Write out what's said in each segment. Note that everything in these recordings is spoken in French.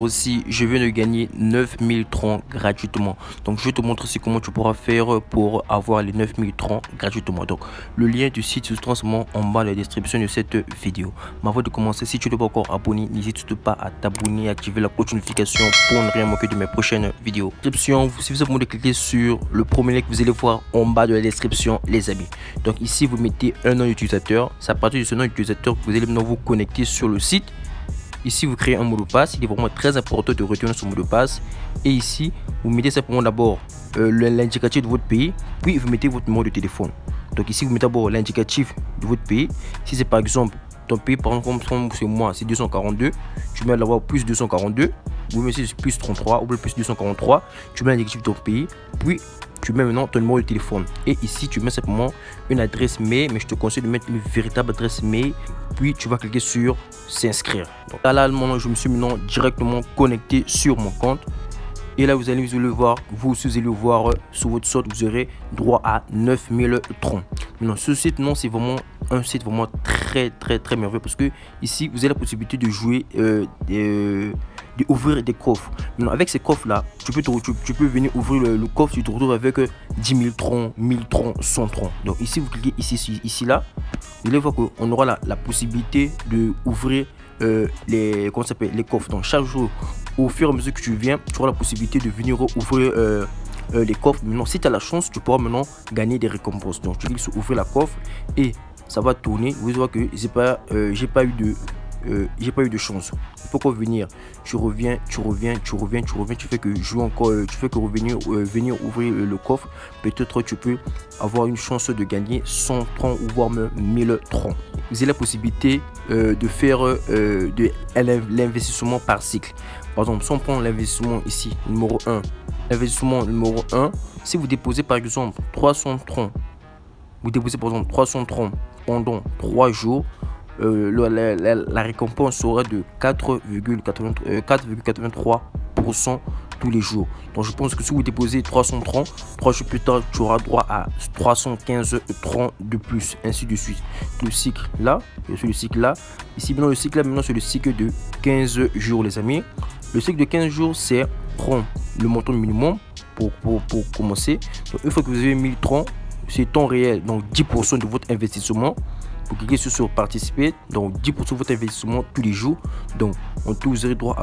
Aussi, je viens de gagner 9000 troncs gratuitement. Donc, je vais te montrer comment tu pourras faire pour avoir les 9000 troncs gratuitement. Donc, le lien du site se trouve en bas de la description de cette vidéo. Mais avant de commencer, si tu n'es pas encore abonné, n'hésite pas à t'abonner et activer la cloche de notification pour ne rien manquer de mes prochaines vidéos. Description, si vous avez cliquer sur le premier lien que vous allez voir en bas de la description, les amis. Donc, ici, vous mettez un nom d'utilisateur. C'est à partir de ce nom d'utilisateur que vous allez maintenant vous connecter sur le site. Ici, vous créez un mot de passe. Il est vraiment très important de retenir ce mot de passe. Et ici, vous mettez simplement d'abord l'indicatif de votre pays. Puis, vous mettez votre numéro de téléphone. Donc ici, vous mettez d'abord l'indicatif de votre pays. Si c'est par exemple ton pays, par exemple, comme c'est moi, c'est 242. Tu mets d'abord plus 242. Vous mettez plus 33 ou plus 243. Tu mets l'indicatif de ton pays. Puis, tu mets maintenant ton numéro de téléphone. Et ici, tu mets simplement une adresse mail. Mais je te conseille de mettre une véritable adresse mail. Puis, tu vas cliquer sur s'inscrire. Donc là, je me suis maintenant directement connecté sur mon compte. Et là, vous allez le voir. Vous aussi, vous allez voir sur votre site, vous aurez droit à 9000 troncs. Maintenant, ce site, non, c'est vraiment un site vraiment très merveilleux. Parce que ici, vous avez la possibilité de jouer d'ouvrir des coffres. Maintenant, avec ces coffres là, tu peux venir ouvrir le coffre, tu te retrouves avec 10 000 troncs, 1000 troncs, 100 troncs. Donc ici, vous cliquez ici là, vous allez voir qu'on aura la possibilité de ouvrir les coffres. Donc chaque jour, au fur et à mesure que tu viens, tu auras la possibilité de venir ouvrir les coffres. Maintenant, si tu as la chance, tu pourras maintenant gagner des récompenses. Donc tu cliques sur ouvrir la coffre et ça va tourner. Vous voyez que j'ai pas eu de chance. Pourquoi venir? Tu reviens, tu fais que jouer encore, tu fais que venir ouvrir le coffre. Peut-être tu peux avoir une chance de gagner 100 troncs ou voire même 1000 troncs. Vous avez la possibilité de faire de l'investissement par cycle. Par exemple, si on prend l'investissement ici, numéro 1, l'investissement numéro 1, si vous déposez par exemple 300 troncs, vous déposez par exemple 300 troncs pendant 3 jours, la récompense sera de 4,83% tous les jours. Donc je pense que si vous déposez 300 troncs, 3 jours plus tard, tu auras droit à 315 troncs de plus, ainsi de suite. Le cycle là, ici maintenant le cycle là, maintenant c'est le cycle de 15 jours les amis. Le cycle de 15 jours, c'est prendre le montant minimum pour commencer. Donc une fois que vous avez 1000 troncs, c'est temps réel, donc 10% de votre investissement. Vous cliquez sur participer, donc 10% de votre investissement tous les jours. Donc en tout, vous aurez droit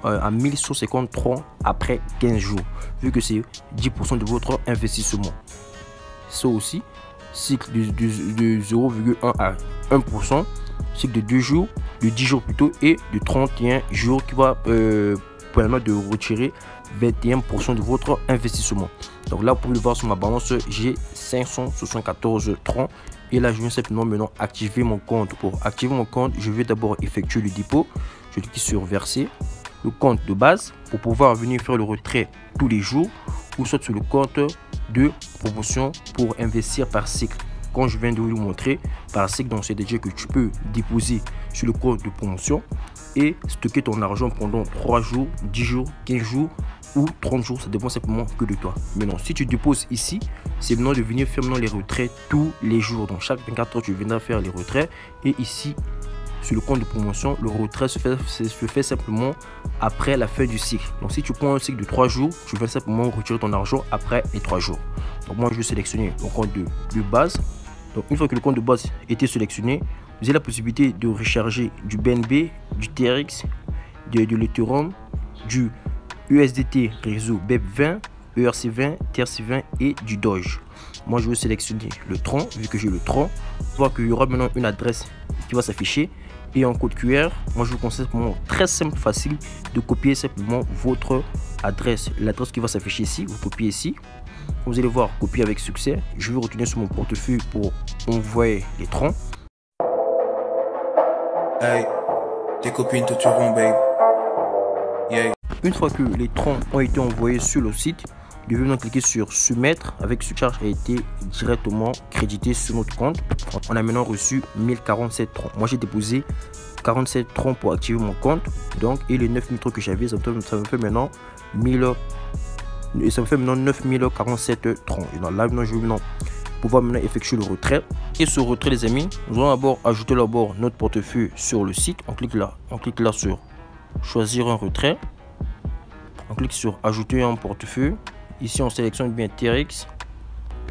à 1150 troncs après 15 jours, vu que c'est 10% de votre investissement. Ça aussi, cycle de 0,1 à 1%, cycle de 2 jours, de 10 jours plutôt, et de 31 jours qui va permettre de retirer 21% de votre investissement. Donc là, vous pouvez le voir sur ma balance, j'ai 574 troncs. Et là, je viens simplement maintenant activer mon compte. Pour activer mon compte, je vais d'abord effectuer le dépôt. Je clique sur verser le compte de base pour pouvoir venir faire le retrait tous les jours, ou soit sur le compte de promotion pour investir par cycle. Quand je viens de vous montrer par cycle, donc c'est-à-dire que tu peux déposer sur le compte de promotion et stocker ton argent pendant 3 jours, 10 jours, 15 jours ou 30 jours, ça dépend simplement que de toi. Maintenant, si tu déposes ici, c'est maintenant de venir faire maintenant les retraits tous les jours. Donc chaque 24 heures, tu viendras faire les retraits. Et ici, sur le compte de promotion, le retrait se fait simplement après la fin du cycle. Donc si tu prends un cycle de 3 jours, tu vas simplement retirer ton argent après les 3 jours. Donc moi, je vais sélectionner mon compte de base. Donc une fois que le compte de base était sélectionné, vous avez la possibilité de recharger du BNB, du TRX, de l'Ethereum, du USDT réseau BEP20, ERC20, TRC20 et du Doge. Moi, je vais sélectionner le tronc, vu que j'ai le tronc. Voir qu'il y aura maintenant une adresse qui va s'afficher et un code QR. Moi, je vous conseille simplement très simple, facile de copier simplement votre adresse. L'adresse qui va s'afficher ici, vous copiez ici. Vous allez voir copier avec succès. Je vais retourner sur mon portefeuille pour envoyer les troncs. Hey, tes copines te tueront, babe. Yeah. Une fois que les troncs ont été envoyés sur le site, vous devez maintenant cliquer sur soumettre. Avec ce charge a été directement crédité sur notre compte. On a maintenant reçu 1047 troncs. Moi j'ai déposé 47 troncs pour activer mon compte. Donc et les 9000 troncs que j'avais, ça me fait maintenant 9047 troncs. Et donc là maintenant je vais maintenant pouvoir maintenant effectuer le retrait. Et ce retrait les amis, nous allons d'abord ajouter d'abord notre portefeuille sur le site. On clique là sur choisir un retrait. On clique sur ajouter un portefeuille. Ici on sélectionne bien TRX.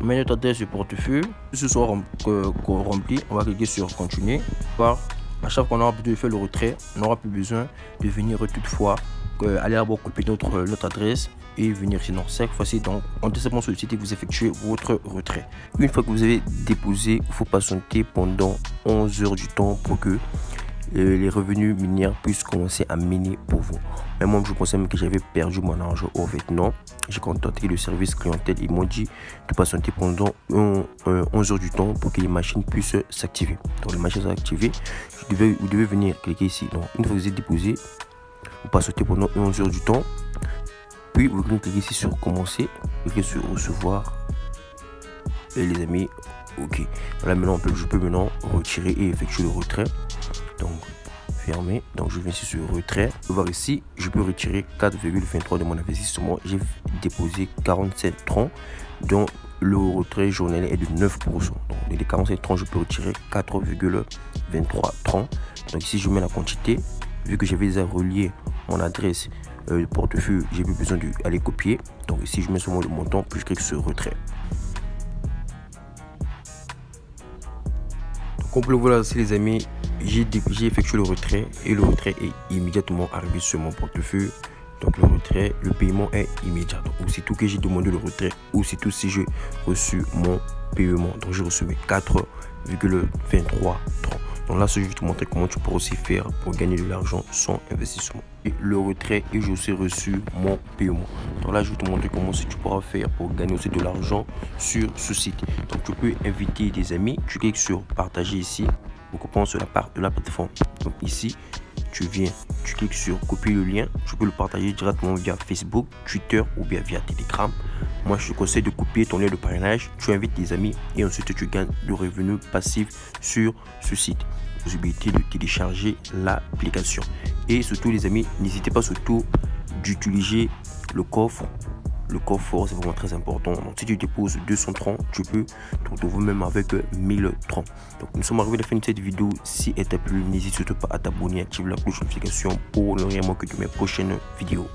On met notre adresse du portefeuille. Si ce soit rempli, on va cliquer sur continuer. À chaque fois qu'on aura besoin de faire le retrait, on n'aura plus besoin de venir toutefois aller d'abord copier notre adresse et venir sinon cette fois-ci. Donc on est simplement sur le site et vous effectuez votre retrait. Une fois que vous avez déposé, il faut patienter pendant 11 heures du temps pour que les revenus minières puissent commencer à miner pour vous. Mais moi je pensais même que j'avais perdu mon argent au vêtement. J'ai contacté le service clientèle, ils m'ont dit de patienter pendant 11 heures du temps pour que les machines puissent s'activer. Donc les machines sont activées, vous devez venir cliquer ici. Donc une fois que vous êtes déposé, vous patientez pendant 11 heures du temps, puis vous cliquez ici sur commencer, vous cliquez sur recevoir et les amis, ok. Là maintenant je peux maintenant retirer et effectuer le retrait. Donc fermé, donc je viens ici sur retrait. Vous voir ici, je peux retirer 4,23 de mon investissement. J'ai déposé 47 troncs, dont le retrait journalier est de 9%. Donc les 47 troncs, je peux retirer 4,23 troncs. Donc ici je mets la quantité, vu que j'avais déjà relié mon adresse portefeuille, j'ai plus besoin d'aller copier. Donc ici je mets seulement le montant, puis je clique sur retrait. Donc comme vous le voyez ici les amis, j'ai effectué le retrait et le retrait est immédiatement arrivé sur mon portefeuille. Donc le retrait, le paiement est immédiat. Donc aussitôt que j'ai demandé le retrait, aussitôt si j'ai reçu mon paiement. Donc j'ai reçu mes 4,23 troncs. Donc là, je vais te montrer comment tu peux aussi faire pour gagner de l'argent sans investissement. Et le retrait et j'ai aussi reçu mon paiement. Donc là, je vais te montrer comment tu pourras faire pour gagner aussi de l'argent sur ce site. Donc tu peux inviter des amis. Tu cliques sur partager ici. Donc on pense sur la part de la plateforme. Donc ici, tu cliques sur copier le lien. Tu peux le partager directement via Facebook, Twitter ou bien via Telegram. Moi, je te conseille de copier ton lien de parrainage. Tu invites des amis et ensuite tu gagnes le revenu passif sur ce site. Possibilité de télécharger l'application. Et surtout les amis, n'hésitez pas surtout d'utiliser le coffre. Le coffre fort, c'est vraiment très important. Donc si tu déposes 200 troncs, tu peux te retrouver même avec 1000 troncs. Donc nous sommes arrivés à la fin de cette vidéo. Si elle t'a plu, n'hésite surtout pas à t'abonner, active la cloche de notification pour ne rien manquer de mes prochaines vidéos.